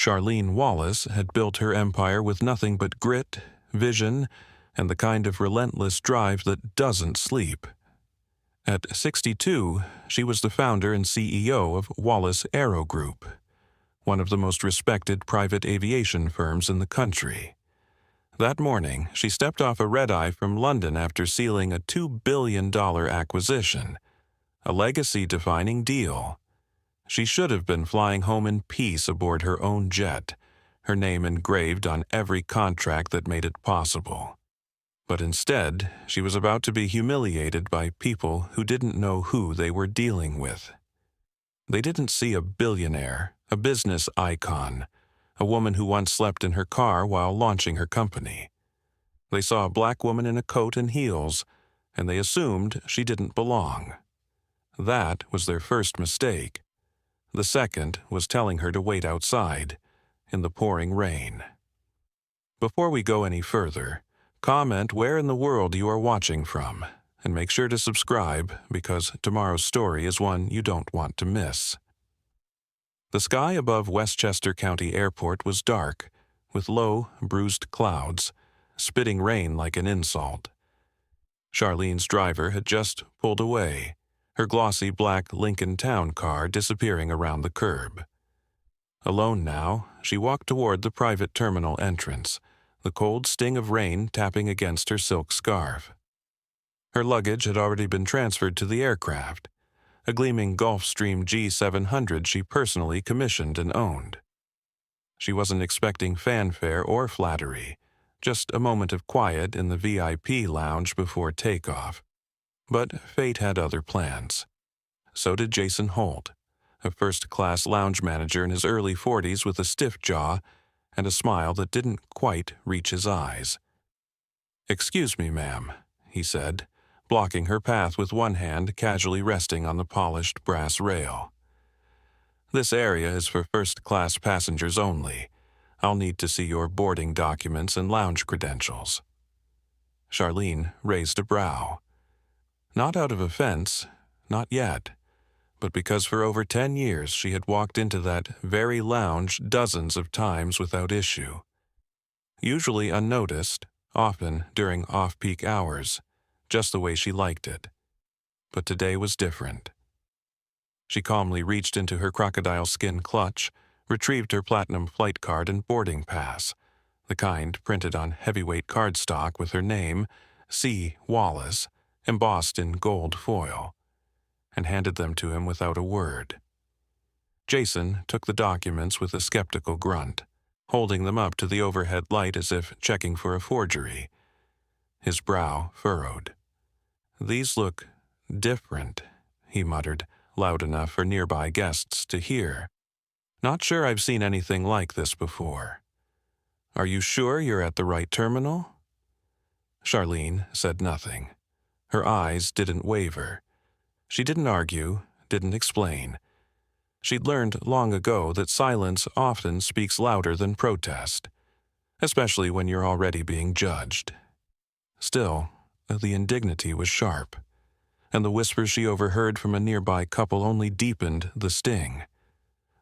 Charlene Wallace had built her empire with nothing but grit, vision, and the kind of relentless drive that doesn't sleep. At 62, she was the founder and CEO of Wallace AeroGroup, one of the most respected private aviation firms in the country. That morning, she stepped off a red-eye from London after sealing a $2 billion acquisition, a legacy-defining deal. She should have been flying home in peace aboard her own jet, her name engraved on every contract that made it possible. But instead, she was about to be humiliated by people who didn't know who they were dealing with. They didn't see a billionaire, a business icon, a woman who once slept in her car while launching her company. They saw a black woman in a coat and heels, and they assumed she didn't belong. That was their first mistake. The second was telling her to wait outside, in the pouring rain. Before we go any further, comment where in the world you are watching from, and make sure to subscribe because tomorrow's story is one you don't want to miss. The sky above Westchester County Airport was dark, with low, bruised clouds, spitting rain like an insult. Charlene's driver had just pulled away, her glossy black Lincoln Town car disappearing around the curb. Alone now, she walked toward the private terminal entrance, the cold sting of rain tapping against her silk scarf. Her luggage had already been transferred to the aircraft, a gleaming Gulfstream G700 she personally commissioned and owned. She wasn't expecting fanfare or flattery, just a moment of quiet in the VIP lounge before takeoff. But fate had other plans. So did Jason Holt, a first-class lounge manager in his early 40s with a stiff jaw and a smile that didn't quite reach his eyes. "Excuse me, ma'am," he said, blocking her path with one hand casually resting on the polished brass rail. "This area is for first-class passengers only. I'll need to see your boarding documents and lounge credentials." Charlene raised a brow. Not out of offense, not yet, but because for over 10 years she had walked into that very lounge dozens of times without issue. Usually unnoticed, often during off-peak hours, just the way she liked it. But today was different. She calmly reached into her crocodile skin clutch, retrieved her platinum flight card and boarding pass, the kind printed on heavyweight cardstock with her name, C. Wallace, embossed in gold foil, and handed them to him without a word. Jason took the documents with a skeptical grunt, holding them up to the overhead light as if checking for a forgery. His brow furrowed. "These look different," he muttered, loud enough for nearby guests to hear. "Not sure I've seen anything like this before. Are you sure you're at the right terminal?" Charlene said nothing. Her eyes didn't waver. She didn't argue, didn't explain. She'd learned long ago that silence often speaks louder than protest, especially when you're already being judged. Still, the indignity was sharp, and the whispers she overheard from a nearby couple only deepened the sting.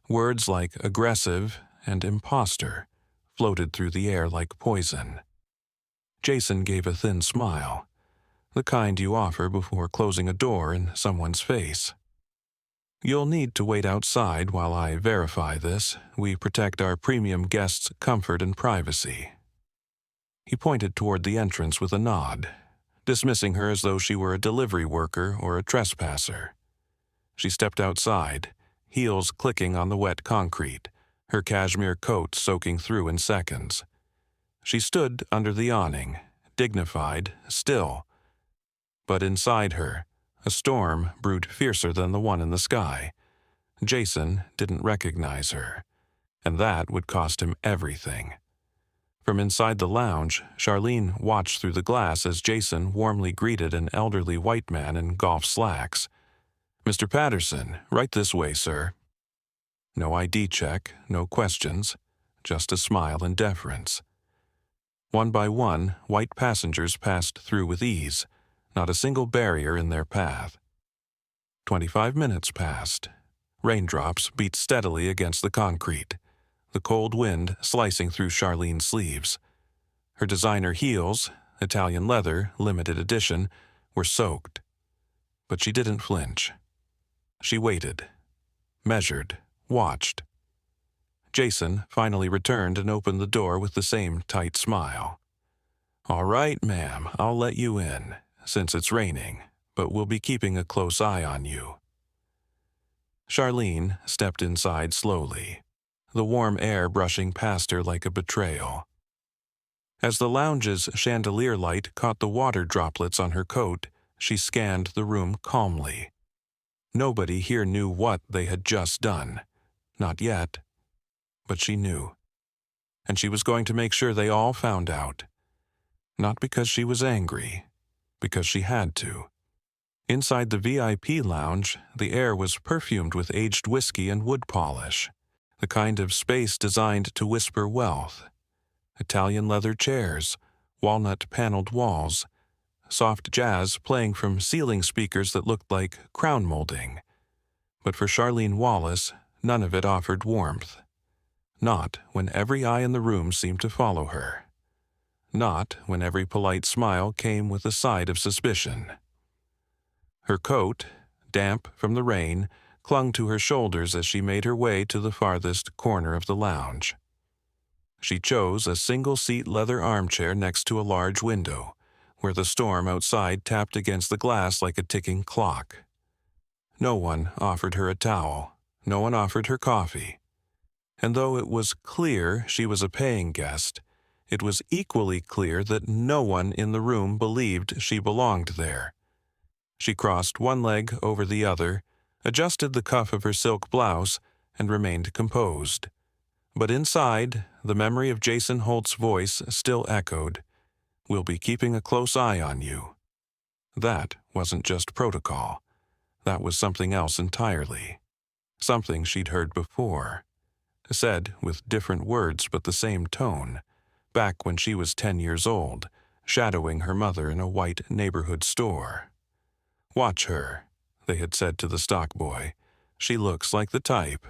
Words like aggressive and imposter floated through the air like poison. Jason gave a thin smile, the kind you offer before closing a door in someone's face. "You'll need to wait outside while I verify this. We protect our premium guests' comfort and privacy." He pointed toward the entrance with a nod, dismissing her as though she were a delivery worker or a trespasser. She stepped outside, heels clicking on the wet concrete, her cashmere coat soaking through in seconds. She stood under the awning, dignified, still. But inside her, a storm brewed fiercer than the one in the sky. Jason didn't recognize her, and that would cost him everything. From inside the lounge, Charlene watched through the glass as Jason warmly greeted an elderly white man in golf slacks. "Mr. Patterson, right this way, sir." No ID check, no questions, just a smile and deference. One by one, white passengers passed through with ease, not a single barrier in their path. 25 minutes passed. Raindrops beat steadily against the concrete. the cold wind slicing through Charlene's sleeves. Her designer heels, Italian leather, limited edition, were soaked. But she didn't flinch. She waited, measured, watched. Jason finally returned and opened the door with the same tight smile. "All right, ma'am, I'll let you in, since it's raining, but we'll be keeping a close eye on you." Charlene stepped inside slowly, the warm air brushing past her like a betrayal. As the lounge's chandelier light caught the water droplets on her coat, she scanned the room calmly. Nobody here knew what they had just done. Not yet. But she knew. And she was going to make sure they all found out. Not because she was angry, because she had to. Inside the VIP lounge, the air was perfumed with aged whiskey and wood polish, the kind of space designed to whisper wealth. Italian leather chairs, walnut-paneled walls, soft jazz playing from ceiling speakers that looked like crown molding. But for Charlene Wallace, none of it offered warmth. Not when every eye in the room seemed to follow her. Not when every polite smile came with a side of suspicion. Her coat, damp from the rain, clung to her shoulders as she made her way to the farthest corner of the lounge. She chose a single-seat leather armchair next to a large window, where the storm outside tapped against the glass like a ticking clock. No one offered her a towel. No one offered her coffee. And though it was clear she was a paying guest, it was equally clear that no one in the room believed she belonged there. She crossed one leg over the other, adjusted the cuff of her silk blouse, and remained composed. But inside, the memory of Jason Holt's voice still echoed, "We'll be keeping a close eye on you." That wasn't just protocol. That was something else entirely. Something she'd heard before. Said with different words but the same tone, back when she was 10 years old, shadowing her mother in a white neighborhood store. "Watch her," they had said to the stock boy. "She looks like the type."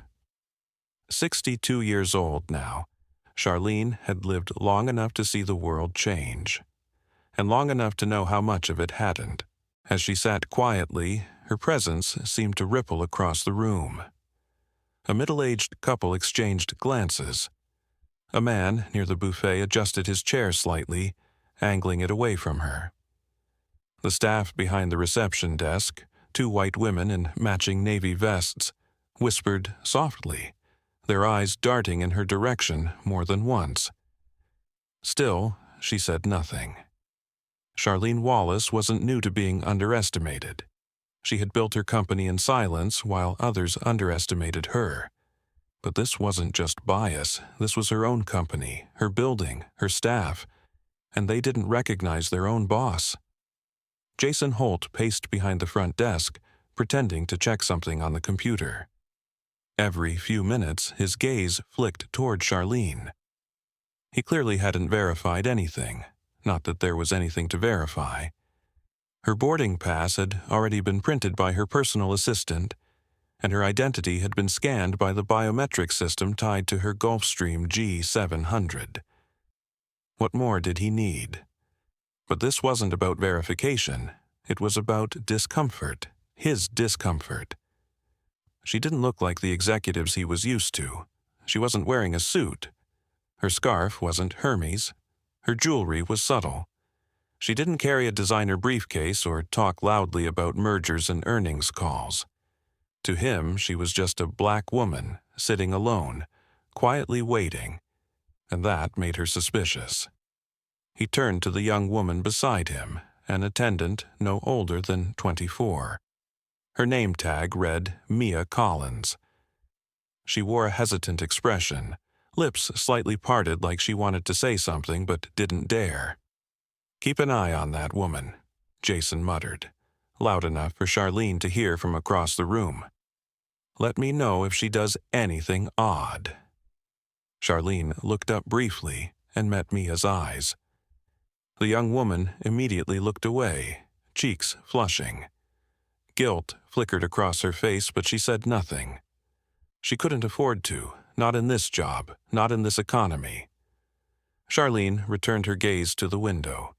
62 years old now, Charlene had lived long enough to see the world change, and long enough to know how much of it hadn't. As she sat quietly, her presence seemed to ripple across the room. A middle-aged couple exchanged glances. A man near the buffet adjusted his chair slightly, angling it away from her. The staff behind the reception desk, 2 white women in matching navy vests, whispered softly, their eyes darting in her direction more than once. Still, she said nothing. Charlene Wallace wasn't new to being underestimated. She had built her company in silence while others underestimated her. But this wasn't just bias. This was her own company, her building, her staff, and they didn't recognize their own boss. Jason Holt paced behind the front desk, pretending to check something on the computer. Every few minutes, his gaze flicked toward Charlene. He clearly hadn't verified anything, not that there was anything to verify. Her boarding pass had already been printed by her personal assistant, and her identity had been scanned by the biometric system tied to her Gulfstream G700. What more did he need? But this wasn't about verification. It was about discomfort, his discomfort. She didn't look like the executives he was used to. She wasn't wearing a suit. Her scarf wasn't Hermes. Her jewelry was subtle. She didn't carry a designer briefcase or talk loudly about mergers and earnings calls. To him, she was just a black woman, sitting alone, quietly waiting, and that made her suspicious. He turned to the young woman beside him, an attendant no older than 24. Her name tag read Mia Collins. She wore a hesitant expression, lips slightly parted like she wanted to say something but didn't dare. "Keep an eye on that woman," Jason muttered, loud enough for Charlene to hear from across the room. "Let me know if she does anything odd." Charlene looked up briefly and met Mia's eyes. The young woman immediately looked away, cheeks flushing. Guilt flickered across her face, but she said nothing. She couldn't afford to. Not in this job. Not in this economy. Charlene returned her gaze to the window.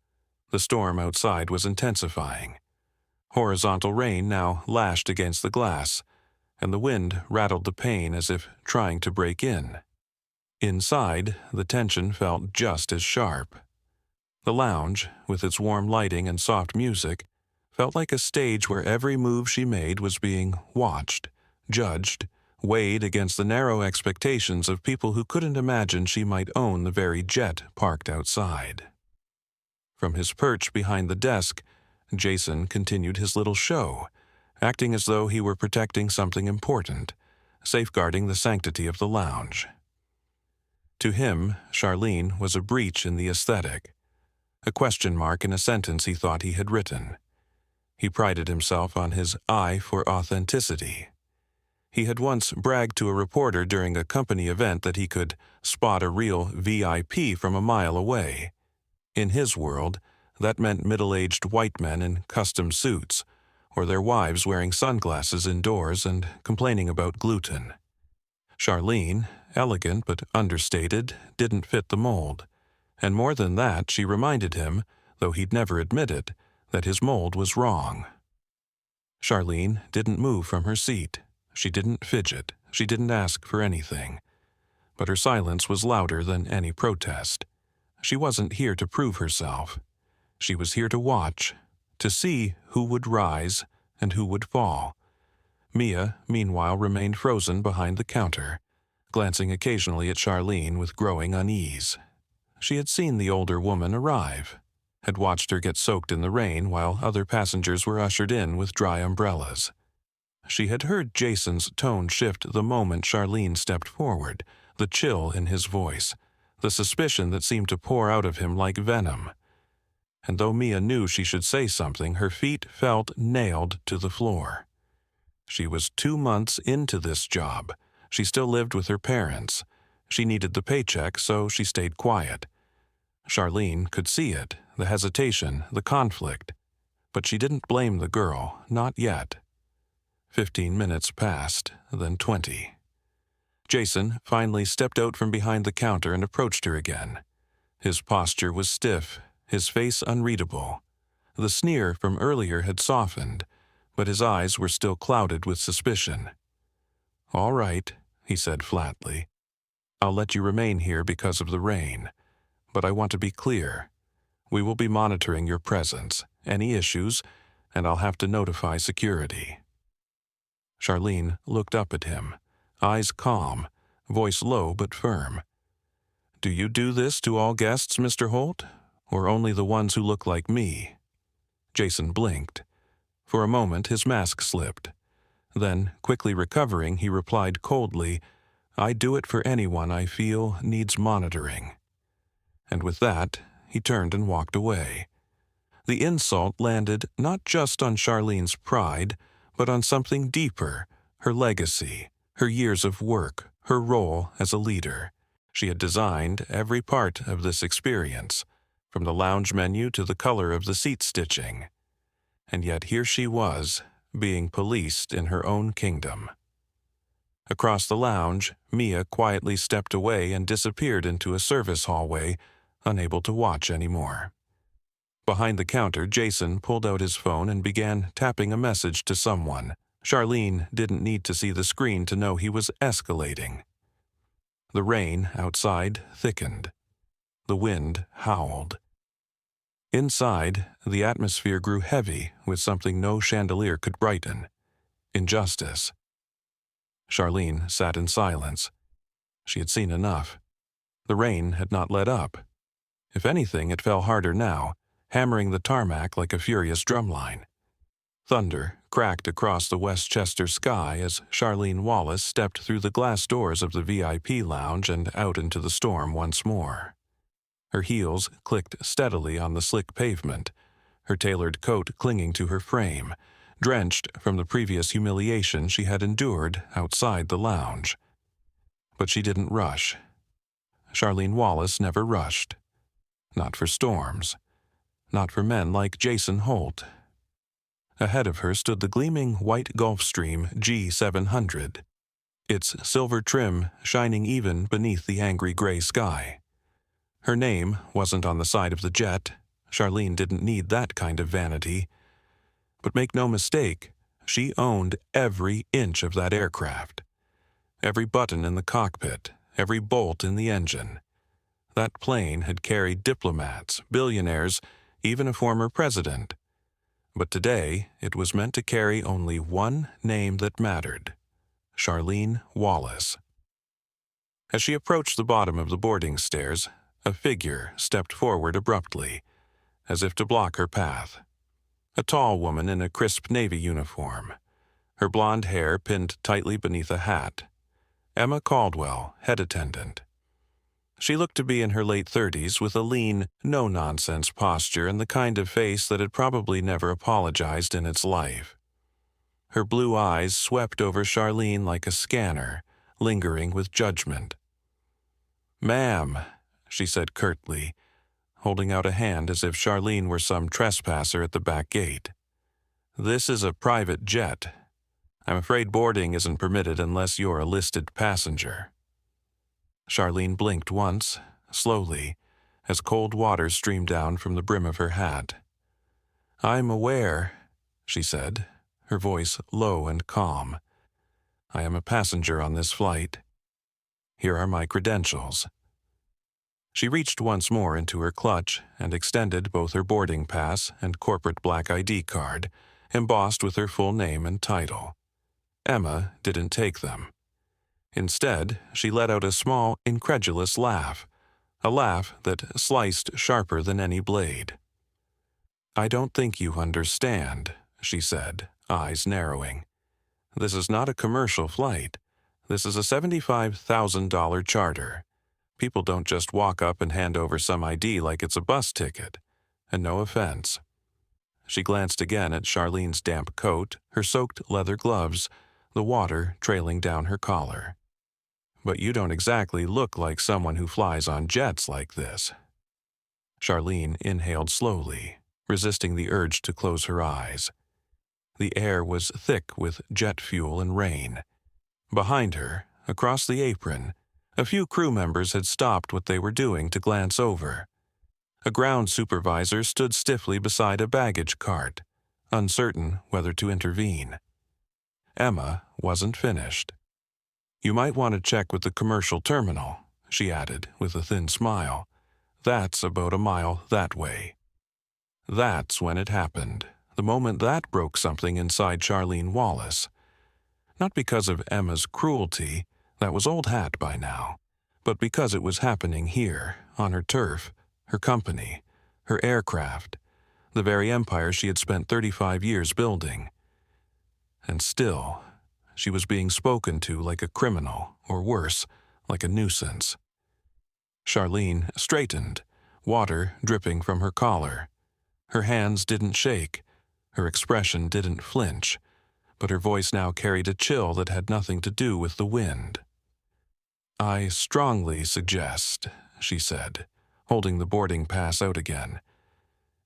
The storm outside was intensifying. Horizontal rain now lashed against the glass, and the wind rattled the pane as if trying to break in. Inside, the tension felt just as sharp. The lounge, with its warm lighting and soft music, felt like a stage where every move she made was being watched, judged, weighed against the narrow expectations of people who couldn't imagine she might own the very jet parked outside. From his perch behind the desk, Jason continued his little show, acting as though he were protecting something important, safeguarding the sanctity of the lounge. To him, Charlene was a breach in the aesthetic, a question mark in a sentence he thought he had written. He prided himself on his eye for authenticity. He had once bragged to a reporter during a company event that he could spot a real VIP from a mile away. In his world, that meant middle-aged white men in custom suits, or their wives wearing sunglasses indoors and complaining about gluten. Charlene, elegant but understated, didn't fit the mold. And more than that, she reminded him, though he'd never admit it, that his mold was wrong. Charlene didn't move from her seat. She didn't fidget. She didn't ask for anything. But her silence was louder than any protest. She wasn't here to prove herself. She was here to watch, to see who would rise and who would fall. Mia, meanwhile, remained frozen behind the counter, glancing occasionally at Charlene with growing unease. She had seen the older woman arrive, had watched her get soaked in the rain while other passengers were ushered in with dry umbrellas. She had heard Jason's tone shift the moment Charlene stepped forward, the chill in his voice, the suspicion that seemed to pour out of him like venom. And though Mia knew she should say something, her feet felt nailed to the floor. She was 2 months into this job. She still lived with her parents. She needed the paycheck, so she stayed quiet. Charlene could see it, the hesitation, the conflict. But she didn't blame the girl, not yet. 15 minutes passed, then 20. Jason finally stepped out from behind the counter and approached her again. His posture was stiff, his face unreadable. The sneer from earlier had softened, but his eyes were still clouded with suspicion. "All right," he said flatly. "I'll let you remain here because of the rain. But I want to be clear. We will be monitoring your presence, any issues, and I'll have to notify security." Charlene looked up at him, eyes calm, voice low but firm. "Do you do this to all guests, Mr. Holt, or only the ones who look like me?" Jason blinked. For a moment his mask slipped. Then, quickly recovering, he replied coldly, "I do it for anyone I feel needs monitoring." And with that, he turned and walked away. The insult landed not just on Charlene's pride, but on something deeper, her legacy, her years of work, her role as a leader. She had designed every part of this experience, from the lounge menu to the color of the seat stitching. And yet here she was, being policed in her own kingdom. Across the lounge, Mia quietly stepped away and disappeared into a service hallway, unable to watch anymore. Behind the counter, Jason pulled out his phone and began tapping a message to someone. Charlene didn't need to see the screen to know he was escalating. The rain outside thickened. The wind howled. Inside, the atmosphere grew heavy with something no chandelier could brighten: injustice. Charlene sat in silence. She had seen enough. The rain had not let up. If anything, it fell harder now, hammering the tarmac like a furious drumline. Thunder cracked across the Westchester sky as Charlene Wallace stepped through the glass doors of the VIP lounge and out into the storm once more. Her heels clicked steadily on the slick pavement, her tailored coat clinging to her frame, drenched from the previous humiliation she had endured outside the lounge. But she didn't rush. Charlene Wallace never rushed. Not for storms. Not for men like Jason Holt. Ahead of her stood the gleaming white Gulfstream G700. its silver trim shining even beneath the angry gray sky. Her name wasn't on the side of the jet. Charlene didn't need that kind of vanity. But make no mistake, she owned every inch of that aircraft. Every button in the cockpit, every bolt in the engine. That plane had carried diplomats, billionaires, even a former president. But today, it was meant to carry only one name that mattered: Charlene Wallace. As she approached the bottom of the boarding stairs, a figure stepped forward abruptly, as if to block her path. A tall woman in a crisp Navy uniform, her blonde hair pinned tightly beneath a hat. Emma Caldwell, head attendant. She looked to be in her late 30s with a lean, no-nonsense posture and the kind of face that had probably never apologized in its life. Her blue eyes swept over Charlene like a scanner, lingering with judgment. "Ma'am," she said curtly, holding out a hand as if Charlene were some trespasser at the back gate. "This is a private jet. I'm afraid boarding isn't permitted unless you're a listed passenger." Charlene blinked once, slowly, as cold water streamed down from the brim of her hat. "I'm aware," she said, her voice low and calm. "I am a passenger on this flight. Here are my credentials." She reached once more into her clutch and extended both her boarding pass and corporate black ID card, embossed with her full name and title. Emma didn't take them. Instead, she let out a small, incredulous laugh, a laugh that sliced sharper than any blade. "I don't think you understand," she said, eyes narrowing. "This is not a commercial flight. This is a $75,000 charter. People don't just walk up and hand over some ID like it's a bus ticket. And no offense." She glanced again at Charlene's damp coat, her soaked leather gloves, the water trailing down her collar. "But you don't exactly look like someone who flies on jets like this." Charlene inhaled slowly, resisting the urge to close her eyes. The air was thick with jet fuel and rain. Behind her, across the apron, a few crew members had stopped what they were doing to glance over. A ground supervisor stood stiffly beside a baggage cart, uncertain whether to intervene. Emma wasn't finished. "You might want to check with the commercial terminal," she added with a thin smile. "That's about a mile that way." That's when it happened, the moment that broke something inside Charlene Wallace. Not because of Emma's cruelty, that was old hat by now, but because it was happening here, on her turf, her company, her aircraft, the very empire she had spent 35 years building. And still, she was being spoken to like a criminal, or worse, like a nuisance. Charlene straightened, water dripping from her collar. Her hands didn't shake, her expression didn't flinch, but her voice now carried a chill that had nothing to do with the wind. "I strongly suggest," she said, holding the boarding pass out again,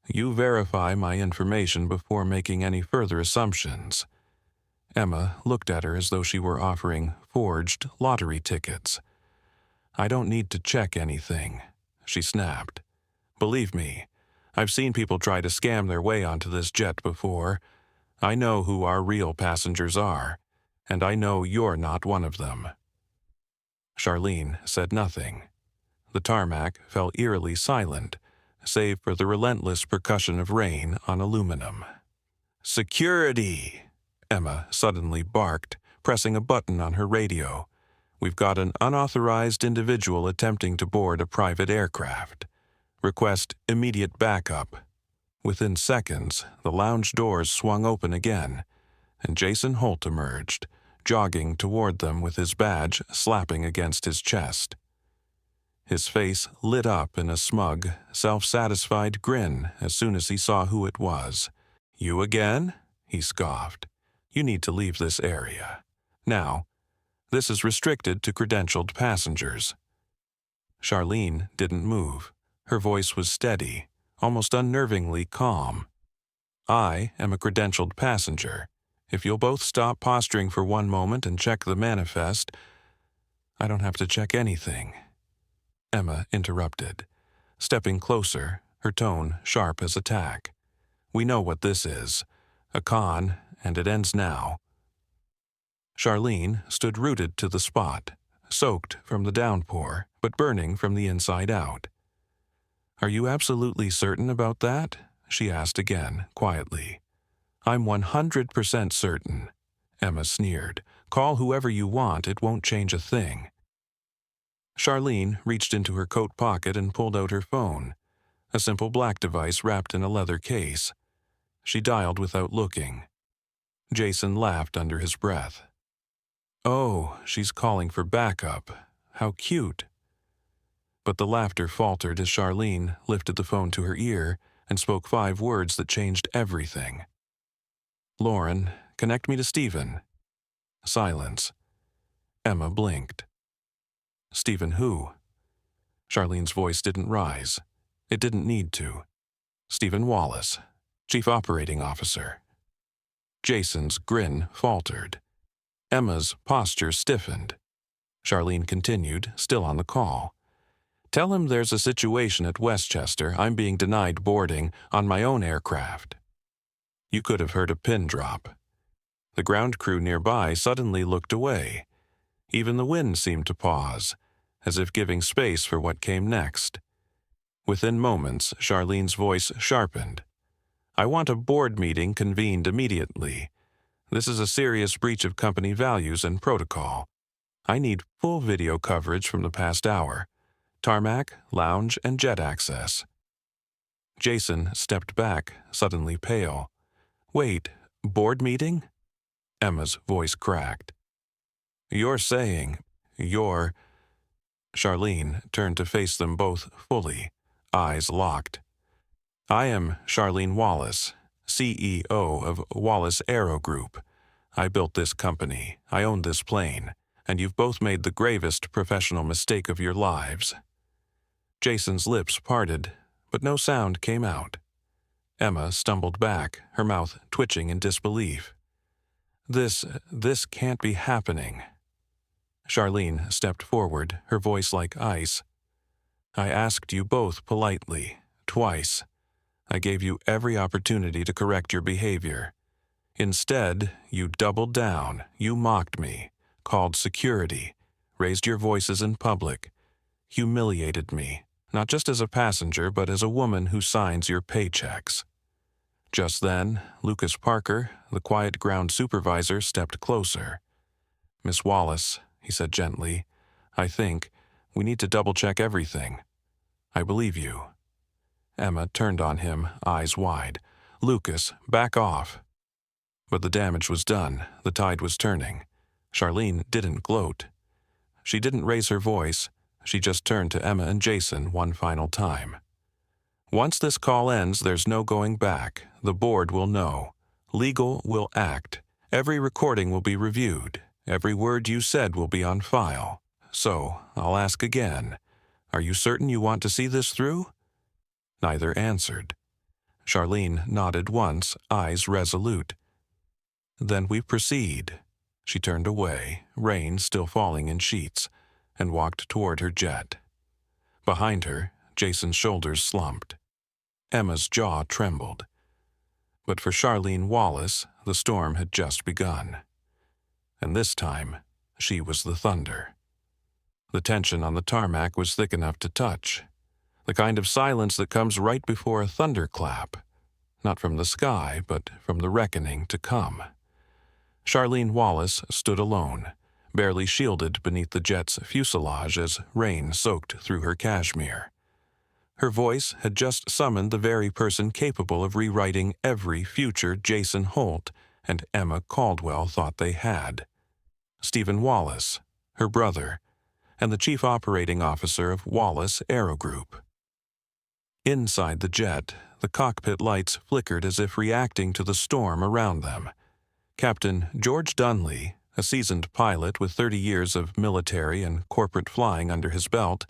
"you verify my information before making any further assumptions." Emma looked at her as though she were offering forged lottery tickets. "I don't need to check anything," she snapped. "Believe me, I've seen people try to scam their way onto this jet before. I know who our real passengers are, and I know you're not one of them." Charlene said nothing. The tarmac fell eerily silent, save for the relentless percussion of rain on aluminum. "Security!" Emma suddenly barked, pressing a button on her radio. "We've got an unauthorized individual attempting to board a private aircraft. Request immediate backup." Within seconds, the lounge doors swung open again, and Jason Holt emerged, jogging toward them with his badge slapping against his chest. His face lit up in a smug, self-satisfied grin as soon as he saw who it was. "You again?" he scoffed. "You need to leave this area. Now, this is restricted to credentialed passengers." Charlene didn't move. Her voice was steady, almost unnervingly calm. "I am a credentialed passenger. If you'll both stop posturing for one moment and check the manifest, I don't have to check anything. Emma interrupted, stepping closer, her tone sharp as attack. We know what this is. A con, and it ends now. Charlene stood rooted to the spot, soaked from the downpour, but burning from the inside out. Are you absolutely certain about that? She asked again, quietly. I'm 100% certain, Emma sneered. Call whoever you want, it won't change a thing. Charlene reached into her coat pocket and pulled out her phone, a simple black device wrapped in a leather case. She dialed without looking. Jason laughed under his breath. Oh, she's calling for backup. How cute. But the laughter faltered as Charlene lifted the phone to her ear and spoke 5 words that changed everything. Lauren, connect me to Stephen. Silence. Emma blinked. Stephen who? Charlene's voice didn't rise. It didn't need to. Stephen Wallace, Chief Operating Officer. Jason's grin faltered. Emma's posture stiffened. Charlene continued, still on the call. Tell him there's a situation at Westchester. I'm being denied boarding on my own aircraft. You could have heard a pin drop. The ground crew nearby suddenly looked away. Even the wind seemed to pause, as if giving space for what came next. Within moments, Charlene's voice sharpened. I want a board meeting convened immediately. This is a serious breach of company values and protocol. I need full video coverage from the past hour. Tarmac, lounge, and jet access. Jason stepped back, suddenly pale. Wait, board meeting? Emma's voice cracked. You're saying, Charlene turned to face them both fully, eyes locked. I am Charlene Wallace, CEO of Wallace AeroGroup. I built this company, I own this plane, and you've both made the gravest professional mistake of your lives. Jason's lips parted, but no sound came out. Emma stumbled back, her mouth twitching in disbelief. This can't be happening. Charlene stepped forward, her voice like ice. I asked you both politely, twice. I gave you every opportunity to correct your behavior. Instead, you doubled down, you mocked me, called security, raised your voices in public, humiliated me, not just as a passenger but as a woman who signs your paychecks. Just then, Lucas Parker, the quiet ground supervisor, stepped closer. Miss Wallace, he said gently, I think we need to double-check everything. I believe you. Emma turned on him, eyes wide. Lucas, back off. But the damage was done. The tide was turning. Charlene didn't gloat. She didn't raise her voice. She just turned to Emma and Jason one final time. Once this call ends, there's no going back. The board will know. Legal will act. Every recording will be reviewed. Every word you said will be on file. So, I'll ask again. Are you certain you want to see this through? Neither answered. Charlene nodded once, eyes resolute. Then we proceed. She turned away, rain still falling in sheets, and walked toward her jet. Behind her, Jason's shoulders slumped. Emma's jaw trembled. But for Charlene Wallace, the storm had just begun. And this time, she was the thunder. The tension on the tarmac was thick enough to touch. The kind of silence that comes right before a thunderclap. Not from the sky, but from the reckoning to come. Charlene Wallace stood alone, barely shielded beneath the jet's fuselage as rain soaked through her cashmere. Her voice had just summoned the very person capable of rewriting every future Jason Holt and Emma Caldwell thought they had. Stephen Wallace, her brother, and the chief operating officer of Wallace AeroGroup. Inside the jet, the cockpit lights flickered as if reacting to the storm around them. Captain George Dunley, a seasoned pilot with 30 years of military and corporate flying under his belt,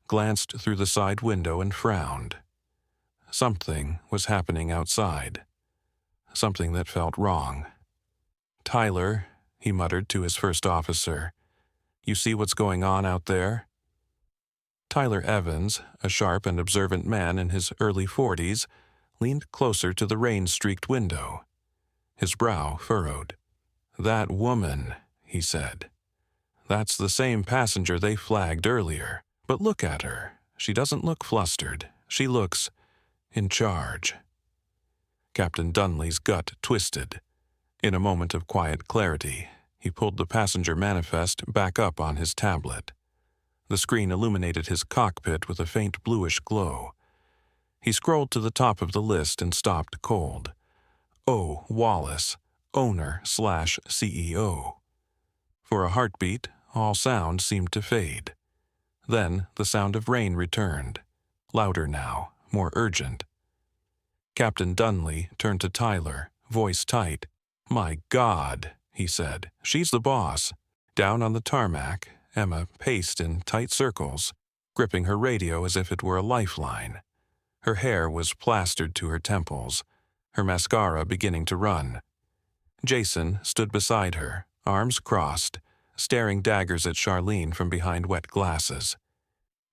glanced through the side window and frowned. Something was happening outside. Something that felt wrong. Tyler, he muttered to his first officer, you see what's going on out there? Tyler Evans, a sharp and observant man in his early 40s, leaned closer to the rain-streaked window. His brow furrowed. That woman, he said. That's the same passenger they flagged earlier. But look at her. She doesn't look flustered. She looks in charge. Captain Dunley's gut twisted. In a moment of quiet clarity, he pulled the passenger manifest back up on his tablet. The screen illuminated his cockpit with a faint bluish glow. He scrolled to the top of the list and stopped cold. O. Wallace, owner/CEO. For a heartbeat, all sound seemed to fade. Then the sound of rain returned, louder now, more urgent. Captain Dunley turned to Tyler, voice tight. My God, he said, she's the boss. Down on the tarmac, Emma paced in tight circles, gripping her radio as if it were a lifeline. Her hair was plastered to her temples, her mascara beginning to run. Jason stood beside her, arms crossed, staring daggers at Charlene from behind wet glasses.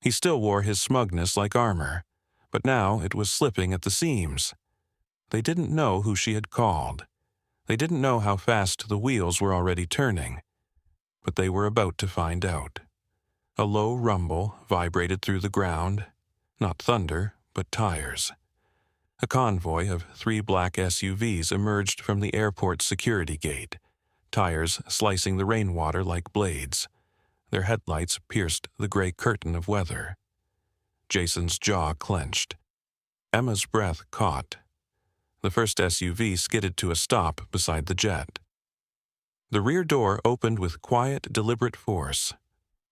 He still wore his smugness like armor, but now it was slipping at the seams. They didn't know who she had called. They didn't know how fast the wheels were already turning, but they were about to find out. A low rumble vibrated through the ground, not thunder, but tires. A convoy of 3 black SUVs emerged from the airport's security gate, tires slicing the rainwater like blades. Their headlights pierced the gray curtain of weather. Jason's jaw clenched. Emma's breath caught. The first SUV skidded to a stop beside the jet. The rear door opened with quiet, deliberate force.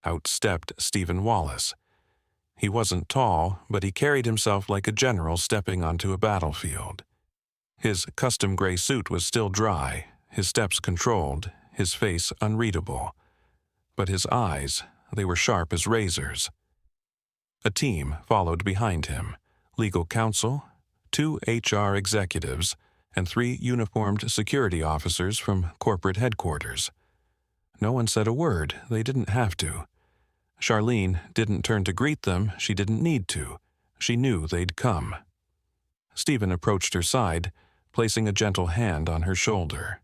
Out stepped Stephen Wallace. He wasn't tall, but he carried himself like a general stepping onto a battlefield. His custom gray suit was still dry, his steps controlled, his face unreadable. But his eyes, they were sharp as razors. A team followed behind him, legal counsel, 2 HR executives, and 3 uniformed security officers from corporate headquarters. No one said a word. They didn't have to. Charlene didn't turn to greet them. She didn't need to. She knew they'd come. Stephen approached her side, placing a gentle hand on her shoulder.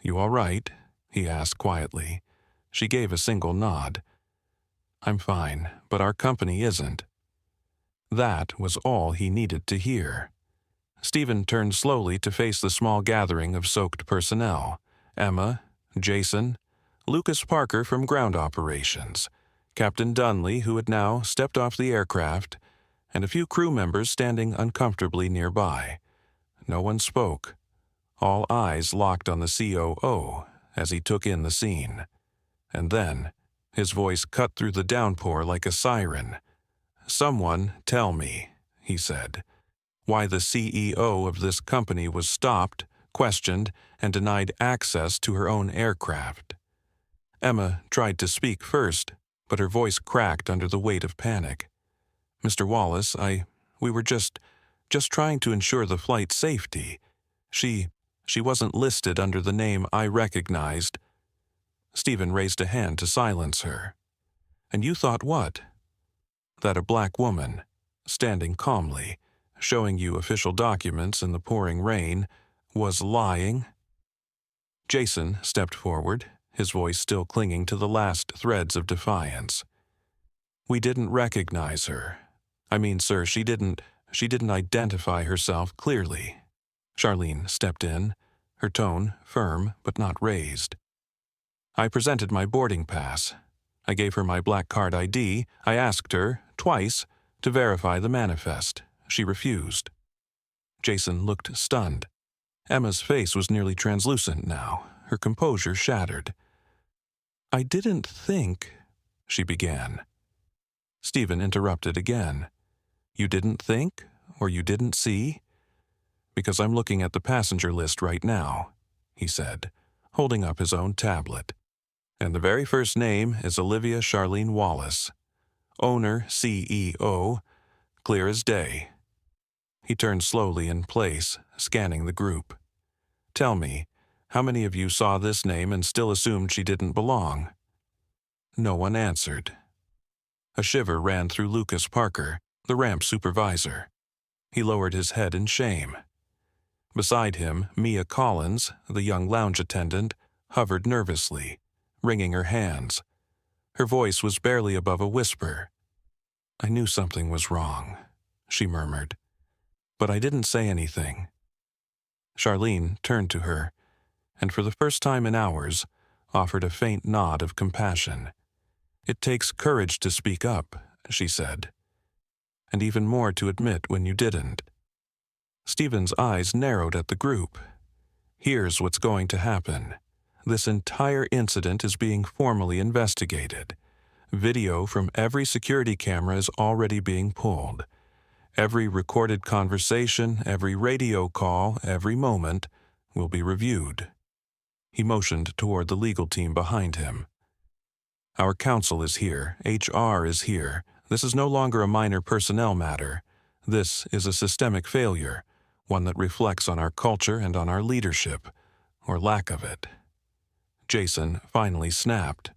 You all right? He asked quietly. She gave a single nod. I'm fine, but our company isn't. That was all he needed to hear. Stephen turned slowly to face the small gathering of soaked personnel. Emma, Jason, Lucas Parker from ground operations, Captain Dunley, who had now stepped off the aircraft, and a few crew members standing uncomfortably nearby. No one spoke. All eyes locked on the COO as he took in the scene. And then, his voice cut through the downpour like a siren. Someone tell me, he said, why the CEO of this company was stopped, questioned, and denied access to her own aircraft. Emma tried to speak first, but her voice cracked under the weight of panic. Mr. Wallace, we were just trying to ensure the flight's safety. She wasn't listed under the name I recognized. Stephen raised a hand to silence her. And you thought what? That a black woman, standing calmly, showing you official documents in the pouring rain, was lying? Jason stepped forward, his voice still clinging to the last threads of defiance. We didn't recognize her. I mean, sir, she didn't identify herself clearly. Charlene stepped in, her tone firm but not raised. I presented my boarding pass. I gave her my black card ID. I asked her, twice, to verify the manifest. She refused. Jason looked stunned. Emma's face was nearly translucent now, her composure shattered. I didn't think, she began. Stephen interrupted again. You didn't think, or you didn't see? Because I'm looking at the passenger list right now, he said, holding up his own tablet. And the very first name is Olivia Charlene Wallace. Owner, CEO, clear as day. He turned slowly in place, scanning the group. Tell me, How many of you saw this name and still assumed she didn't belong? No one answered. A shiver ran through Lucas Parker, the ramp supervisor. He lowered his head in shame. Beside him, Mia Collins, the young lounge attendant, hovered nervously, wringing her hands. Her voice was barely above a whisper. "I knew something was wrong," she murmured, "but I didn't say anything." Charlene turned to her, and for the first time in hours, offered a faint nod of compassion. "It takes courage to speak up," she said, "and even more to admit when you didn't." Stephen's eyes narrowed at the group. "Here's what's going to happen. This entire incident is being formally investigated. Video from every security camera is already being pulled. Every recorded conversation, every radio call, every moment will be reviewed." He motioned toward the legal team behind him. "Our counsel is here. HR is here. This is no longer a minor personnel matter. This is a systemic failure, one that reflects on our culture and on our leadership, or lack of it." Jason finally snapped.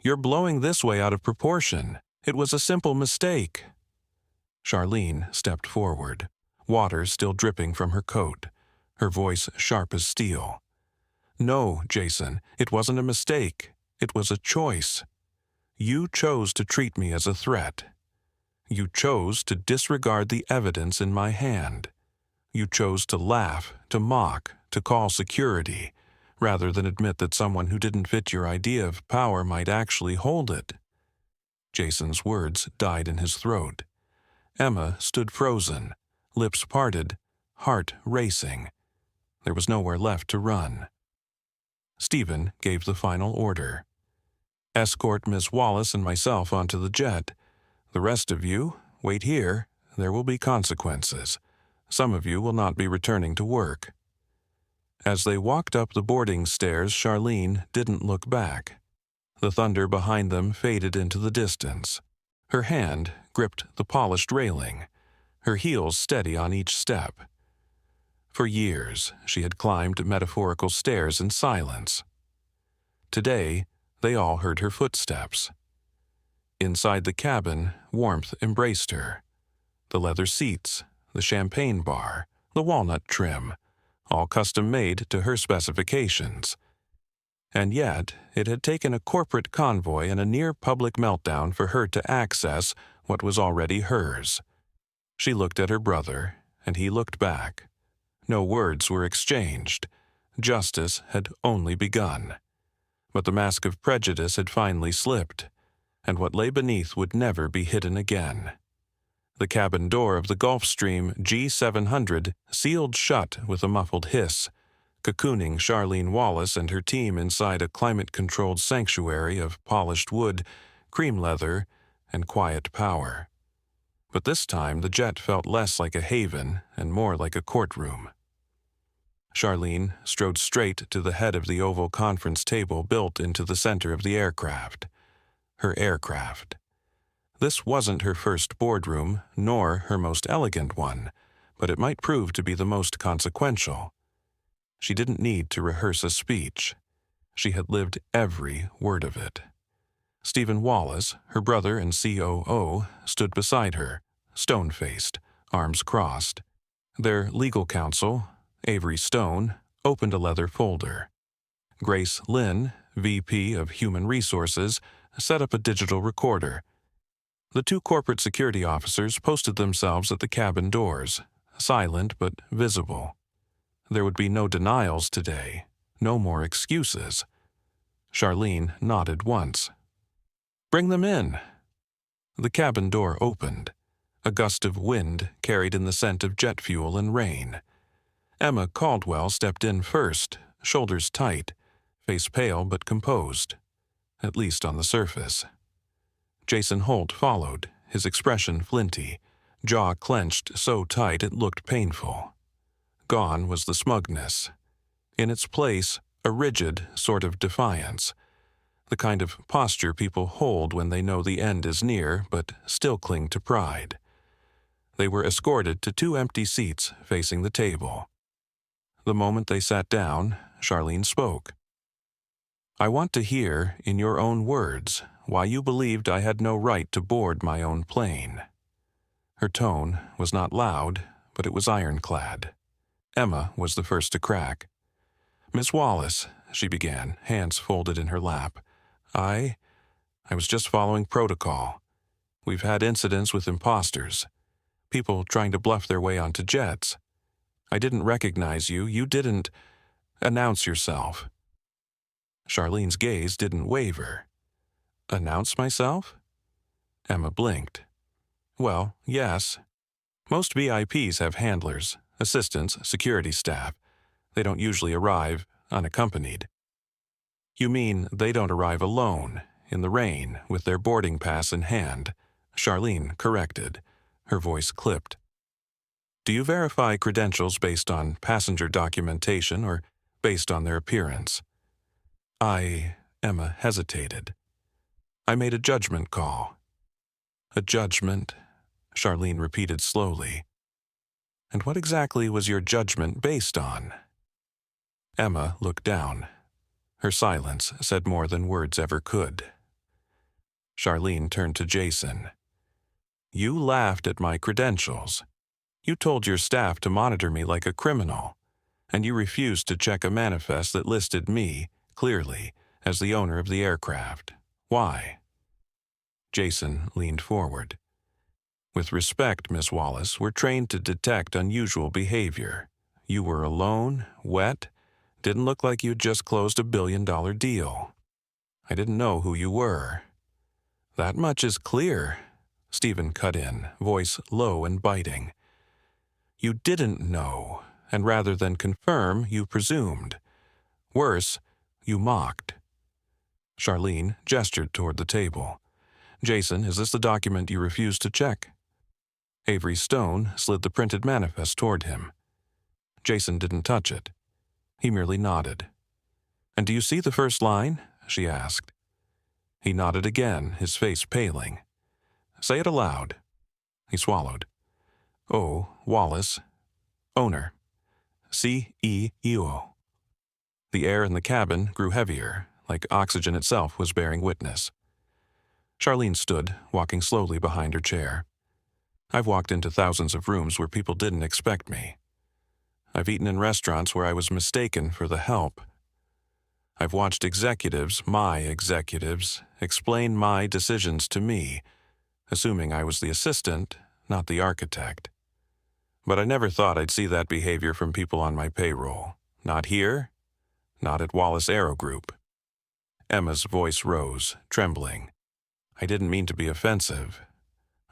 "You're blowing this way out of proportion. It was a simple mistake." Charlene stepped forward, water still dripping from her coat, her voice sharp as steel. "No, Jason, it wasn't a mistake. It was a choice. You chose to treat me as a threat. You chose to disregard the evidence in my hand. You chose to laugh, to mock, to call security, rather than admit that someone who didn't fit your idea of power might actually hold it." Jason's words died in his throat. Emma stood frozen, lips parted, heart racing. There was nowhere left to run. Stephen gave the final order. "Escort Miss Wallace and myself onto the jet. The rest of you, wait here. There will be consequences. Some of you will not be returning to work." As they walked up the boarding stairs, Charlene didn't look back. The thunder behind them faded into the distance. Her hand gripped the polished railing, her heels steady on each step. For years, she had climbed metaphorical stairs in silence. Today, they all heard her footsteps. Inside the cabin, warmth embraced her. The leather seats, the champagne bar, the walnut trim, all custom-made to her specifications. And yet, it had taken a corporate convoy and a near-public meltdown for her to access what was already hers. She looked at her brother, and he looked back. No words were exchanged. Justice had only begun. But the mask of prejudice had finally slipped, and what lay beneath would never be hidden again. The cabin door of the Gulfstream G700 sealed shut with a muffled hiss, cocooning Charlene Wallace and her team inside a climate-controlled sanctuary of polished wood, cream leather, and quiet power. But this time the jet felt less like a haven and more like a courtroom. Charlene strode straight to the head of the oval conference table built into the center of the aircraft. Her aircraft. This wasn't her first boardroom, nor her most elegant one, but it might prove to be the most consequential. She didn't need to rehearse a speech. She had lived every word of it. Stephen Wallace, her brother and COO, stood beside her, stone-faced, arms crossed. Their legal counsel, Avery Stone, opened a leather folder. Grace Lynn, VP of Human Resources, set up a digital recorder. The two corporate security officers posted themselves at the cabin doors, silent but visible. There would be no denials today, no more excuses. Charlene nodded once. "Bring them in." The cabin door opened. A gust of wind carried in the scent of jet fuel and rain. Emma Caldwell stepped in first, shoulders tight, face pale but composed, at least on the surface. Jason Holt followed, his expression flinty, jaw clenched so tight it looked painful. Gone was the smugness. In its place, a rigid sort of defiance, the kind of posture people hold when they know the end is near but still cling to pride. They were escorted to two empty seats facing the table. The moment they sat down, Charlene spoke. I want to hear, in your own words, why you believed I had no right to board my own plane. Her tone was not loud, but it was ironclad. Emma was the first to crack. Miss Wallace, she began, hands folded in her lap. I was just following protocol. We've had incidents with imposters. People trying to bluff their way onto jets. I didn't recognize you. You didn't announce yourself. Charlene's gaze didn't waver. Announce myself? Emma blinked. Well, yes. Most VIPs have handlers, assistants, security staff. They don't usually arrive unaccompanied. You mean they don't arrive alone, in the rain, with their boarding pass in hand? Charlene corrected. Her voice clipped. Do you verify credentials based on passenger documentation or based on their appearance? Emma hesitated. I made a judgment call. A judgment, Charlene repeated slowly. And what exactly was your judgment based on? Emma looked down. Her silence said more than words ever could. Charlene turned to Jason. You laughed at my credentials. You told your staff to monitor me like a criminal, and you refused to check a manifest that listed me, clearly, as the owner of the aircraft. Why? Jason leaned forward. With respect, Miss Wallace, we're trained to detect unusual behavior. You were alone, wet, didn't look like you'd just closed a billion-dollar deal. I didn't know who you were. That much is clear, Stephen cut in, voice low and biting. You didn't know, and rather than confirm, you presumed. Worse, you mocked. Charlene gestured toward the table. Jason, is this the document you refused to check? Avery Stone slid the printed manifest toward him. Jason didn't touch it. He merely nodded. And do you see the first line? She asked. He nodded again, his face paling. Say it aloud. He swallowed. O. Wallace, owner. CEO. The air in the cabin grew heavier, like oxygen itself was bearing witness. Charlene stood, walking slowly behind her chair. I've walked into thousands of rooms where people didn't expect me. I've eaten in restaurants where I was mistaken for the help. I've watched executives, my executives, explain my decisions to me, assuming I was the assistant, not the architect. But I never thought I'd see that behavior from people on my payroll. Not here, not at Wallace AeroGroup. Emma's voice rose, trembling. I didn't mean to be offensive.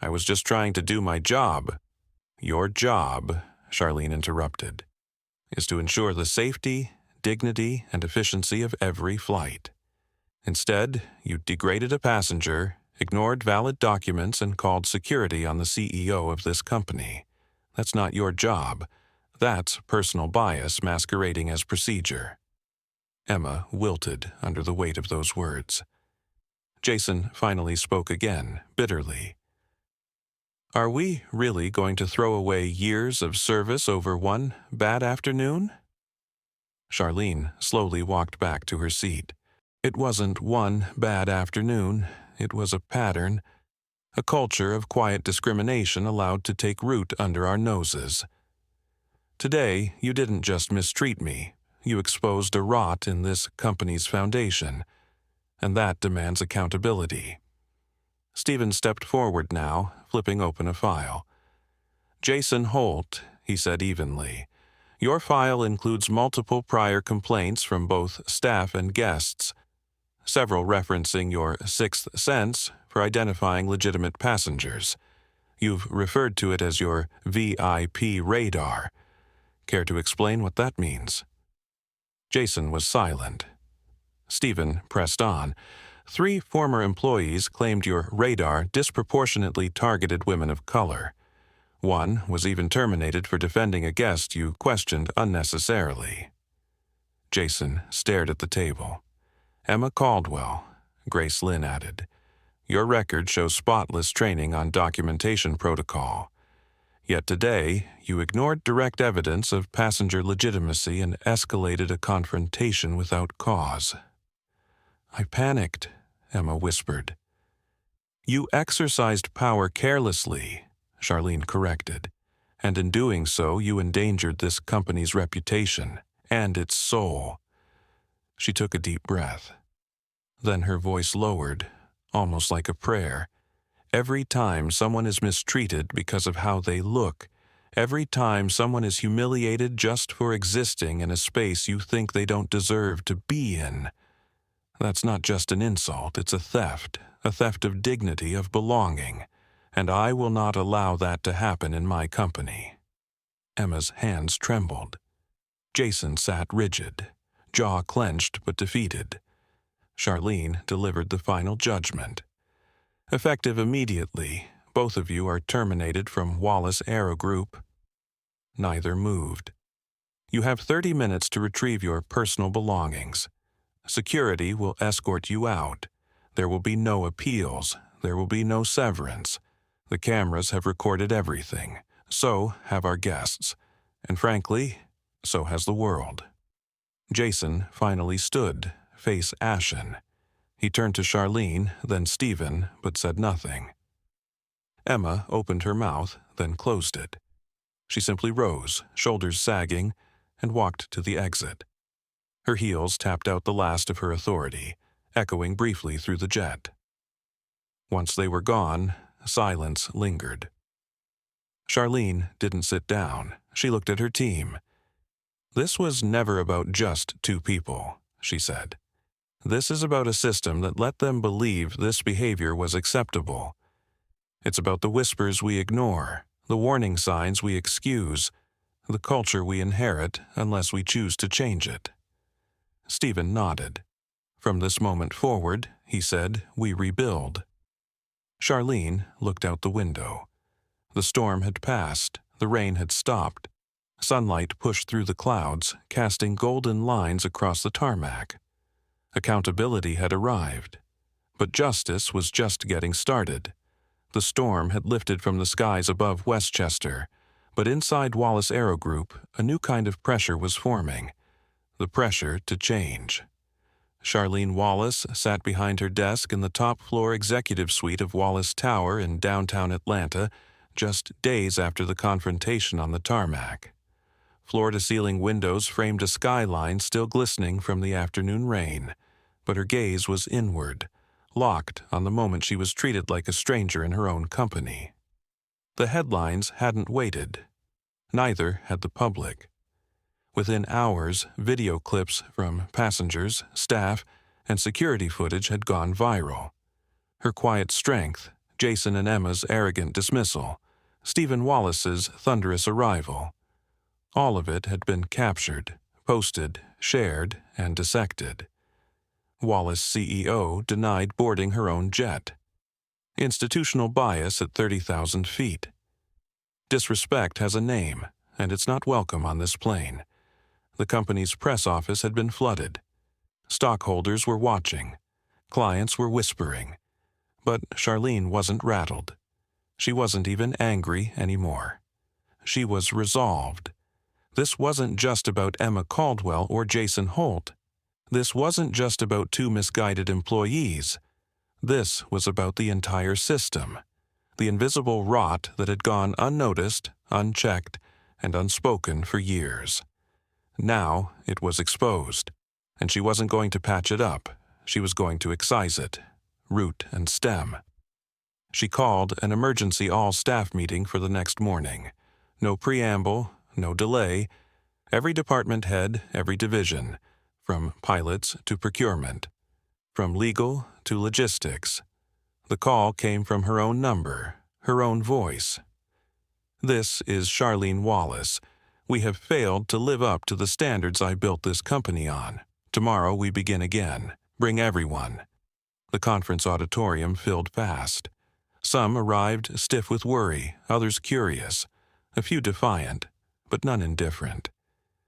I was just trying to do my job. Your job, Charlene interrupted, is to ensure the safety, dignity, and efficiency of every flight. Instead, you degraded a passenger, ignored valid documents, and called security on the CEO of this company. That's not your job. That's personal bias masquerading as procedure. Emma wilted under the weight of those words. Jason finally spoke again, bitterly. Are we really going to throw away years of service over one bad afternoon? Charlene slowly walked back to her seat. It wasn't one bad afternoon. It was a pattern, a culture of quiet discrimination allowed to take root under our noses. Today, you didn't just mistreat me. You exposed a rot in this company's foundation, and that demands accountability. Stephen stepped forward now, flipping open a file. Jason Holt, he said evenly, your file includes multiple prior complaints from both staff and guests, several referencing your sixth sense for identifying legitimate passengers. You've referred to it as your VIP radar. Care to explain what that means? Jason was silent. Stephen pressed on. 3 former employees claimed your radar disproportionately targeted women of color. One was even terminated for defending a guest you questioned unnecessarily. Jason stared at the table. Emma Caldwell, Grace Lynn added. Your record shows spotless training on documentation protocol. Yet today, you ignored direct evidence of passenger legitimacy and escalated a confrontation without cause. I panicked, Emma whispered. You exercised power carelessly, Charlene corrected, and in doing so you endangered this company's reputation and its soul. She took a deep breath. Then her voice lowered, almost like a prayer. Every time someone is mistreated because of how they look, every time someone is humiliated just for existing in a space you think they don't deserve to be in, that's not just an insult, it's a theft of dignity, of belonging, and I will not allow that to happen in my company. Emma's hands trembled. Jason sat rigid, jaw clenched but defeated. Charlene delivered the final judgment. Effective immediately, both of you are terminated from Wallace AeroGroup. Neither moved. You have 30 minutes to retrieve your personal belongings. Security will escort you out. There will be no appeals. There will be no severance. The cameras have recorded everything. So have our guests. And frankly, so has the world. Jason finally stood, face ashen. He turned to Charlene, then Stephen, but said nothing. Emma opened her mouth, then closed it. She simply rose, shoulders sagging, and walked to the exit. Her heels tapped out the last of her authority, echoing briefly through the jet. Once they were gone, silence lingered. Charlene didn't sit down. She looked at her team. This was never about just two people, she said. This is about a system that let them believe this behavior was acceptable. It's about the whispers we ignore, the warning signs we excuse, the culture we inherit unless we choose to change it. Stephen nodded. From this moment forward, he said, we rebuild. Charlene looked out the window. The storm had passed, the rain had stopped. Sunlight pushed through the clouds, casting golden lines across the tarmac. Accountability had arrived. But justice was just getting started. The storm had lifted from the skies above Westchester, but inside Wallace AeroGroup, a new kind of pressure was forming. The pressure to change. Charlene Wallace sat behind her desk in the top-floor executive suite of Wallace Tower in downtown Atlanta, just days after the confrontation on the tarmac. Floor-to-ceiling windows framed a skyline still glistening from the afternoon rain, but her gaze was inward, locked on the moment she was treated like a stranger in her own company. The headlines hadn't waited. Neither had the public. Within hours, video clips from passengers, staff, and security footage had gone viral. Her quiet strength, Jason and Emma's arrogant dismissal, Stephen Wallace's thunderous arrival. All of it had been captured, posted, shared, and dissected. Wallace CEO denied boarding her own jet. Institutional bias at 30,000 feet. Disrespect has a name, and it's not welcome on this plane. The company's press office had been flooded. Stockholders were watching. Clients were whispering. But Charlene wasn't rattled. She wasn't even angry anymore. She was resolved. This wasn't just about Emma Caldwell or Jason Holt. This wasn't just about two misguided employees. This was about the entire system, the invisible rot that had gone unnoticed, unchecked, and unspoken for years. Now it was exposed, and she wasn't going to patch it up. She was going to excise it, root and stem. She called an emergency all-staff meeting for the next morning. No preamble, no delay. Every department head, every division, from pilots to procurement, from legal to logistics. The call came from her own number, her own voice. This is Charlene Wallace. We have failed to live up to the standards I built this company on. Tomorrow we begin again. Bring everyone. The conference auditorium filled fast. Some arrived stiff with worry, others curious, a few defiant, but none indifferent.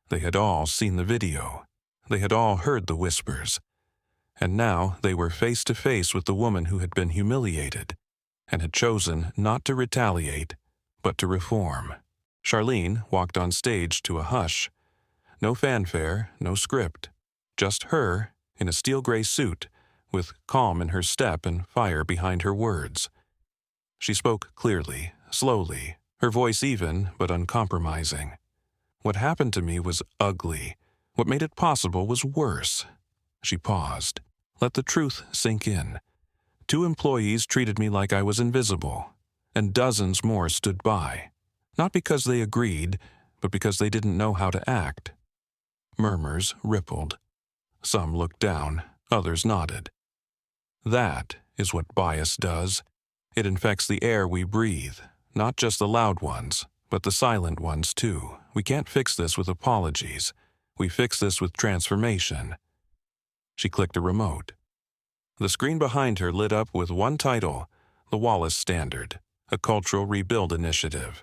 They had all seen the video. They had all heard the whispers. And now they were face to face with the woman who had been humiliated and had chosen not to retaliate, but to reform. Charlene walked on stage to a hush. No fanfare, no script. Just her, in a steel gray suit, with calm in her step and fire behind her words. She spoke clearly, slowly, her voice even but uncompromising. What happened to me was ugly. What made it possible was worse. She paused. Let the truth sink in. 2 employees treated me like I was invisible, and dozens more stood by. Not because they agreed, but because they didn't know how to act. Murmurs rippled. Some looked down, others nodded. That is what bias does. It infects the air we breathe, not just the loud ones, but the silent ones too. We can't fix this with apologies. We fix this with transformation. She clicked a remote. The screen behind her lit up with one title, The Wallace Standard, a cultural rebuild initiative.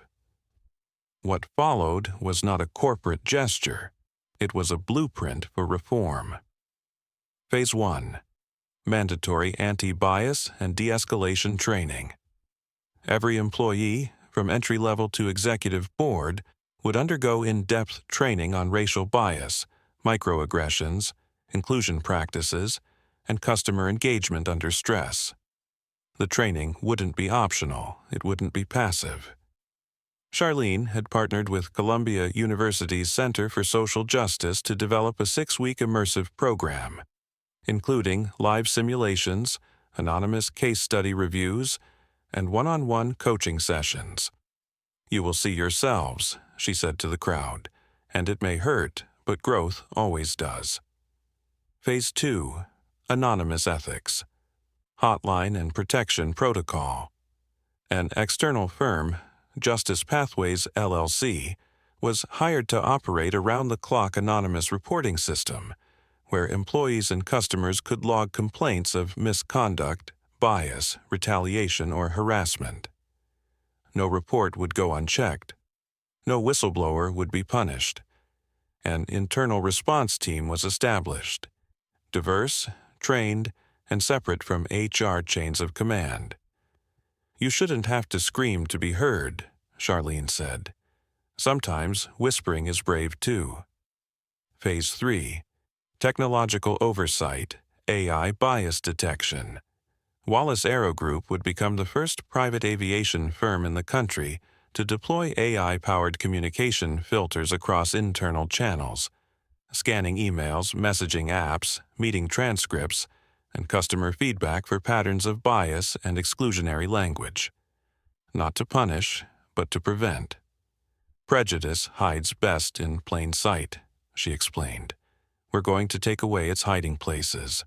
What followed was not a corporate gesture. It was a blueprint for reform. Phase 1. Mandatory anti-bias and de-escalation training. Every employee, from entry-level to executive board, would undergo in-depth training on racial bias, microaggressions, inclusion practices, and customer engagement under stress. The training wouldn't be optional, it wouldn't be passive. Charlene had partnered with Columbia University's Center for Social Justice to develop a 6-week immersive program, including live simulations, anonymous case study reviews, and one-on-one coaching sessions. You will see yourselves, she said to the crowd, and it may hurt, but growth always does. Phase 2. Anonymous ethics. Hotline and protection protocol. An external firm, Justice Pathways LLC, was hired to operate a round-the-clock anonymous reporting system, where employees and customers could log complaints of misconduct, bias, retaliation, or harassment. No report would go unchecked. No whistleblower would be punished. An internal response team was established, diverse, trained, and separate from HR chains of command. You shouldn't have to scream to be heard, Charlene said. Sometimes whispering is brave too. Phase 3. Technological oversight, AI bias detection. Wallace AeroGroup would become the first private aviation firm in the country to deploy AI-powered communication filters across internal channels, scanning emails, messaging apps, meeting transcripts, and customer feedback for patterns of bias and exclusionary language. Not to punish, but to prevent. Prejudice hides best in plain sight, she explained. We're going to take away its hiding places.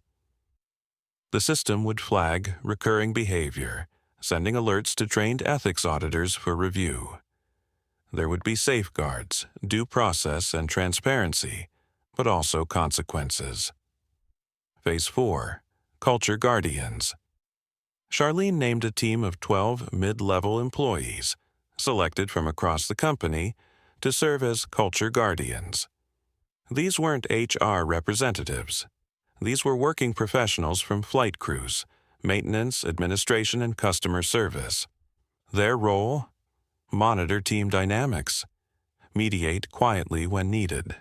The system would flag recurring behavior, sending alerts to trained ethics auditors for review. There would be safeguards, due process, and transparency, but also consequences. Phase 4. Culture Guardians. Charlene named a team of 12 mid-level employees, selected from across the company, to serve as culture guardians. These weren't HR representatives. These were working professionals from flight crews, maintenance, administration, and customer service. Their role? Monitor team dynamics, mediate quietly when needed,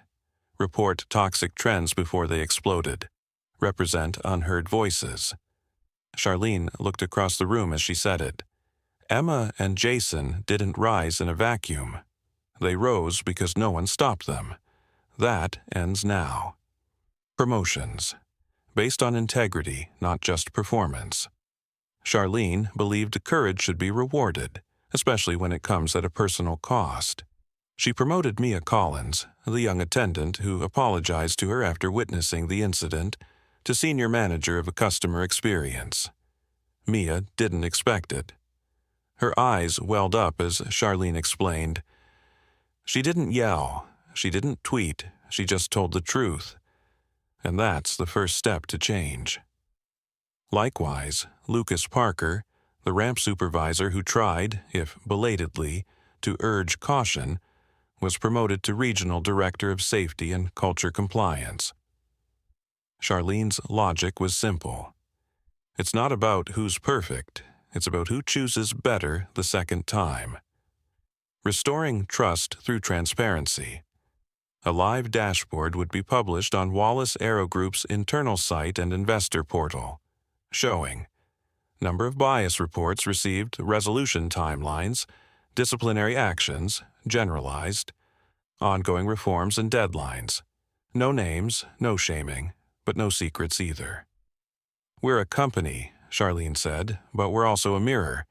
report toxic trends before they exploded, represent unheard voices. Charlene looked across the room as she said it. Emma and Jason didn't rise in a vacuum. They rose because no one stopped them. That ends now. Promotions. Based on integrity, not just performance. Charlene believed courage should be rewarded, especially when it comes at a personal cost. She promoted Mia Collins, the young attendant who apologized to her after witnessing the incident, to senior manager of a customer experience. Mia didn't expect it. Her eyes welled up as Charlene explained. She didn't yell, she didn't tweet, she just told the truth. And that's the first step to change. Likewise, Lucas Parker, the ramp supervisor who tried, if belatedly, to urge caution, was promoted to Regional Director of Safety and Culture Compliance. Charlene's logic was simple. It's not about who's perfect, it's about who chooses better the second time. Restoring Trust Through Transparency. A live dashboard would be published on Wallace AeroGroup's internal site and investor portal, showing number of bias reports received, resolution timelines, disciplinary actions, generalized, ongoing reforms and deadlines. No names, no shaming, but no secrets either. "We're a company," Charlene said, "but we're also a mirror.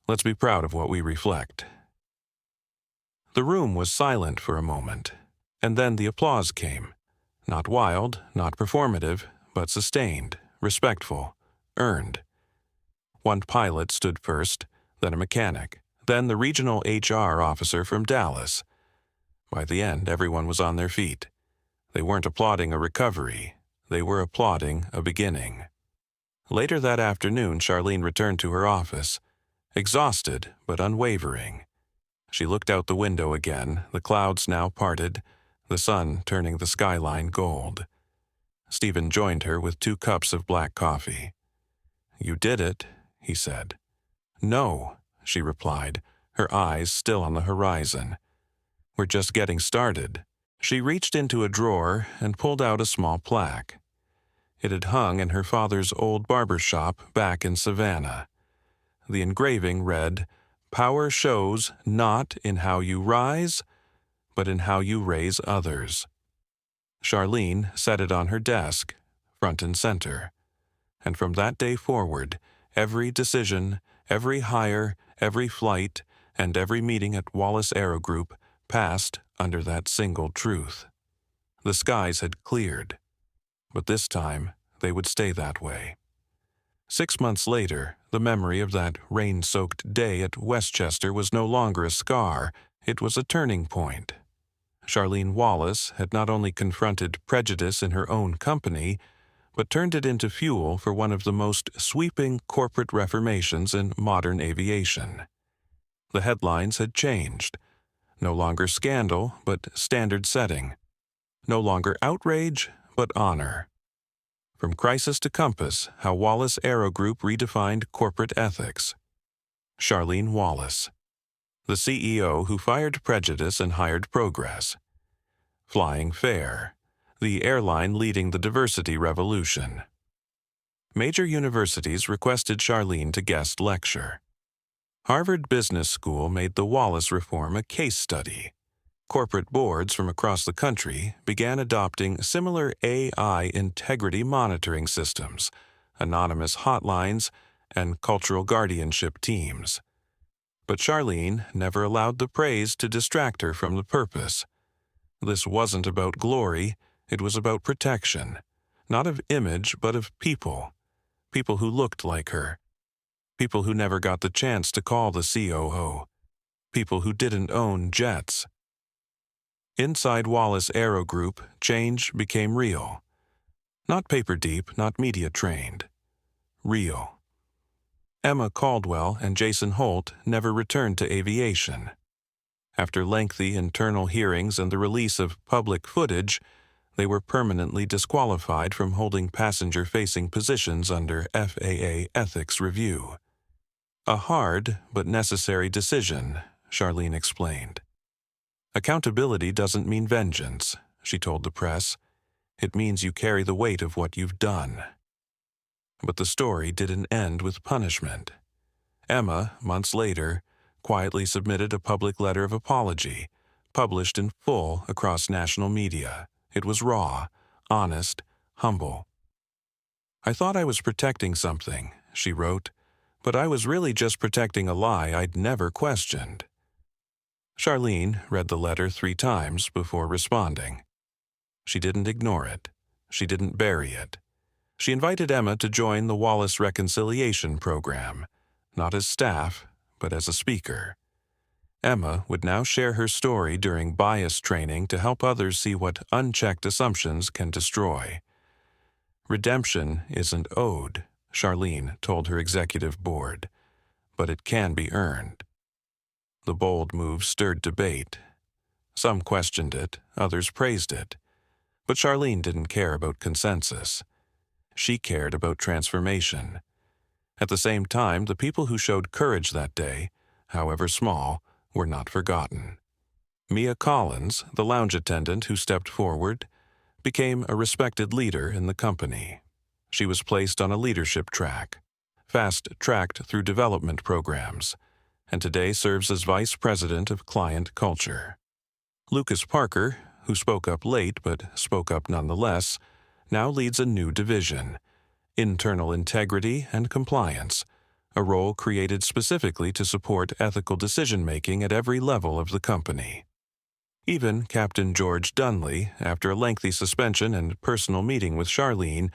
Let's be proud of what we reflect." The room was silent for a moment, and then the applause came. Not wild, not performative, but sustained, respectful, earned. One pilot stood first, then a mechanic, then the regional HR officer from Dallas. By the end, everyone was on their feet. They weren't applauding a recovery. They were applauding a beginning. Later that afternoon, Charlene returned to her office, exhausted but unwavering. She looked out the window again, the clouds now parted, the sun turning the skyline gold. Stephen joined her with 2 cups of black coffee. "You did it," he said. "No," she replied, her eyes still on the horizon. "We're just getting started." She reached into a drawer and pulled out a small plaque. It had hung in her father's old barber shop back in Savannah. The engraving read, "Power shows not in how you rise, but in how you raise others." Charlene set it on her desk, front and center. And from that day forward, every decision, every hire, every flight, and every meeting at Wallace AeroGroup passed under that single truth. The skies had cleared, but this time they would stay that way. 6 months later, the memory of that rain-soaked day at Westchester was no longer a scar, it was a turning point. Charlene Wallace had not only confronted prejudice in her own company, but turned it into fuel for one of the most sweeping corporate reformations in modern aviation. The headlines had changed. No longer scandal, but standard setting. No longer outrage, but honor. From crisis to compass, how Wallace AeroGroup redefined corporate ethics. Charlene Wallace, the CEO who fired prejudice and hired progress. Flying fair, the airline leading the diversity revolution. Major universities requested Charlene to guest lecture. Harvard Business School made the Wallace reform a case study. Corporate boards from across the country began adopting similar AI integrity monitoring systems, anonymous hotlines, and cultural guardianship teams. But Charlene never allowed the praise to distract her from the purpose. This wasn't about glory, it was about protection, not of image but of people. People who looked like her. People who never got the chance to call the COO. People who didn't own jets. Inside Wallace AeroGroup, change became real. Not paper deep, not media trained. Real. Emma Caldwell and Jason Holt never returned to aviation. After lengthy internal hearings and the release of public footage, they were permanently disqualified from holding passenger-facing positions under FAA ethics review. A hard but necessary decision, Charlene explained. Accountability doesn't mean vengeance, she told the press. It means you carry the weight of what you've done. But the story didn't end with punishment. Emma, months later, quietly submitted a public letter of apology, published in full across national media. It was raw, honest, humble. "I thought I was protecting something," she wrote, "but I was really just protecting a lie I'd never questioned." Charlene read the letter 3 times before responding. She didn't ignore it. She didn't bury it. She invited Emma to join the Wallace Reconciliation Program, not as staff, but as a speaker. Emma would now share her story during bias training to help others see what unchecked assumptions can destroy. Redemption isn't owed, Charlene told her executive board, but it can be earned. The bold move stirred debate. Some questioned it, others praised it. But Charlene didn't care about consensus. She cared about transformation. At the same time, the people who showed courage that day, however small, were not forgotten. Mia Collins, the lounge attendant who stepped forward, became a respected leader in the company. She was placed on a leadership track, fast-tracked through development programs, and today serves as vice president of client culture. Lucas Parker, who spoke up late but spoke up nonetheless, now leads a new division, internal integrity and compliance, a role created specifically to support ethical decision-making at every level of the company. Even Captain George Dunley, after a lengthy suspension and personal meeting with Charlene,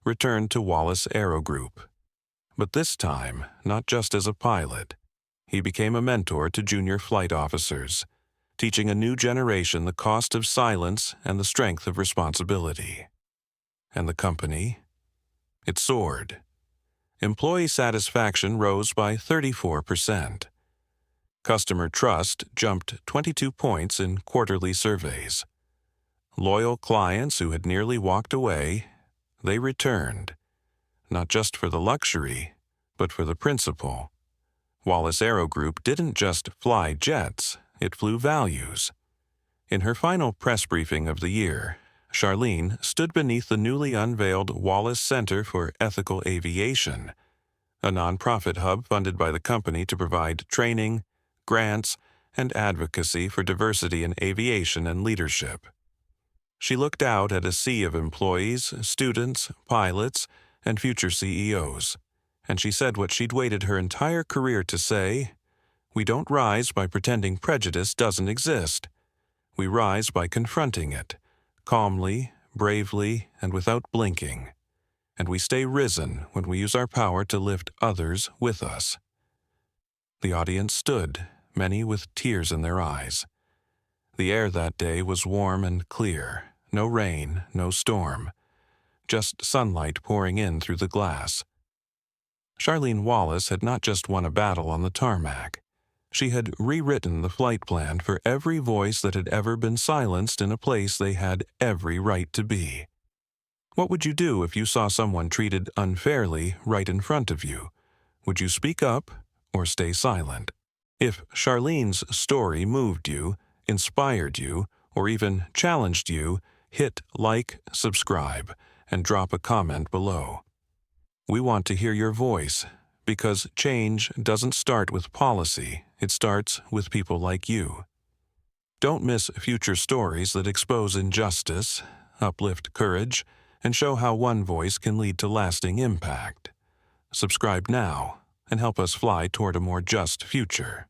returned to Wallace AeroGroup. But this time, not just as a pilot. He became a mentor to junior flight officers, teaching a new generation the cost of silence and the strength of responsibility. And the company? It soared. Employee satisfaction rose by 34%. Customer trust jumped 22 points in quarterly surveys. Loyal clients who had nearly walked away, they returned, not just for the luxury, but for the principle. Wallace AeroGroup didn't just fly jets, it flew values. In her final press briefing of the year, Charlene stood beneath the newly unveiled Wallace Center for Ethical Aviation, a nonprofit hub funded by the company to provide training, grants, and advocacy for diversity in aviation and leadership. She looked out at a sea of employees, students, pilots, and future CEOs, and she said what she'd waited her entire career to say: "We don't rise by pretending prejudice doesn't exist. We rise by confronting it, calmly, bravely, and without blinking. And we stay risen when we use our power to lift others with us." The audience stood, many with tears in their eyes. The air that day was warm and clear, no rain, no storm, just sunlight pouring in through the glass. Charlene Wallace had not just won a battle on the tarmac. She had rewritten the flight plan for every voice that had ever been silenced in a place they had every right to be. What would you do if you saw someone treated unfairly right in front of you? Would you speak up or stay silent? If Charlene's story moved you, inspired you, or even challenged you, hit like, subscribe, and drop a comment below. We want to hear your voice, because change doesn't start with policy, it starts with people like you. Don't miss future stories that expose injustice, uplift courage, and show how one voice can lead to lasting impact. Subscribe now and help us fly toward a more just future.